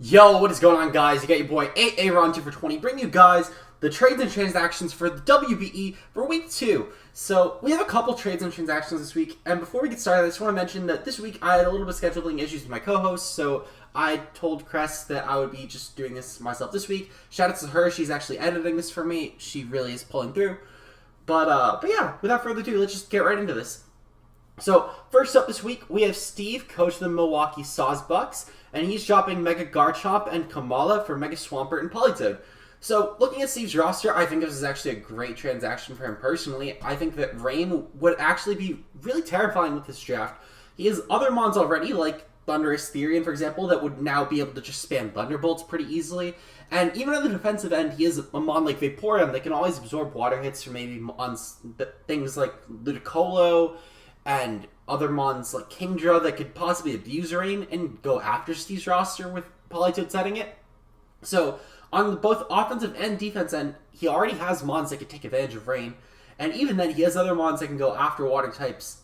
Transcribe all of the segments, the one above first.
Yo, what is going on, guys? You got your boy Aaron 2 for 20, bringing you guys the trades and transactions for the WBE for week 2. So we have a couple trades and transactions this week, and before we get started, I just want to mention that this week I had a little bit of scheduling issues with my co-host, so I told Cress that I would be just doing this myself this week. Shout out to her; she's actually editing this for me. She really is pulling through. But yeah, without further ado, let's just get right into this. So, first up this week, we have Steve, coach of the Milwaukee Sawsbucks, and he's dropping Mega Garchomp and Kamala for Mega Swampert and Politoed. So, looking at Steve's roster, I think this is actually a great transaction for him personally. I think that Rain would actually be really terrifying with this draft. He has other mons already, like Thunderous Therian, for example, that would now be able to just spam Thunderbolts pretty easily. And even on the defensive end, he has a mon like Vaporeon that can always absorb water hits from maybe on things like Ludicolo, and other mons like Kingdra that could possibly abuse Rain and go after Steve's roster with Politoed setting it. So, on both offensive and defense end, he already has mons that could take advantage of Rain. And even then, he has other mons that can go after water types.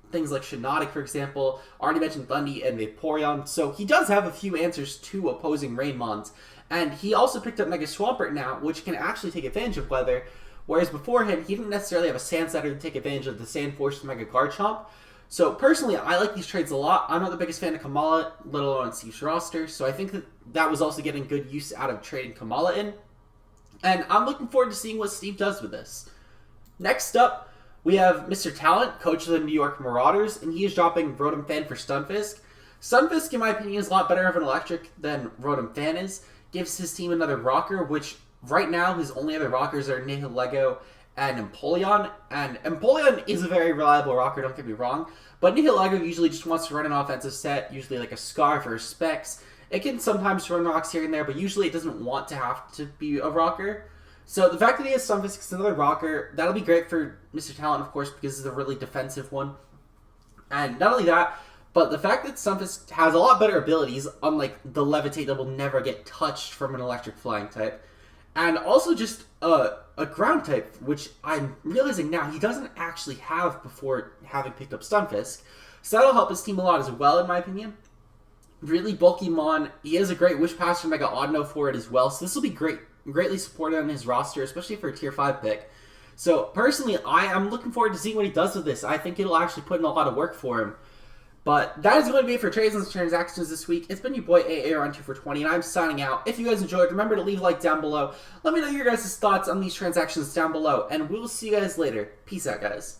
Things like Shiinotic, for example. Already mentioned Thundy and Vaporeon. So, he does have a few answers to opposing Rain mons. And he also picked up Mega Swampert now, which can actually take advantage of weather. Whereas beforehand, he didn't necessarily have a Sand Setter to take advantage of the Sand Force Mega Garchomp. So personally, I like these trades a lot. I'm not the biggest fan of Kamala, let alone on Steve's roster. So I think that was also getting good use out of trading Kamala in. And I'm looking forward to seeing what Steve does with this. Next up, we have Mr. Talent, coach of the New York Marauders, and he is dropping Rotom Fan for Stunfisk. Stunfisk, in my opinion, is a lot better of an electric than Rotom Fan is. Gives his team another rocker, which right now, his only other rockers are Nihilego and Empoleon. And Empoleon is a very reliable rocker, don't get me wrong. But Nihilego usually just wants to run an offensive set, usually like a Scarf or a Specs. It can sometimes run rocks here and there, but usually it doesn't want to have to be a rocker. So the fact that he has Stunfisk as another rocker, that'll be great for Mr. Talent, of course, because it's a really defensive one. And not only that, but the fact that Stunfisk has a lot better abilities, unlike the Levitate that will never get touched from an electric flying type. And also just a ground type, which I'm realizing now he doesn't actually have before having picked up Stunfisk. So that'll help his team a lot as well, in my opinion. Really bulky mon. He has a great Wish Pass for Mega Audino for it as well. So this will be greatly supported on his roster, especially for a Tier 5 pick. So personally, I am looking forward to seeing what he does with this. I think it'll actually put in a lot of work for him. But that is going to be it for trades and transactions this week. It's been your boy Aaron 2 for 20, and I'm signing out. If you guys enjoyed, remember to leave a like down below. Let me know your guys' thoughts on these transactions down below, and we will see you guys later. Peace out, guys.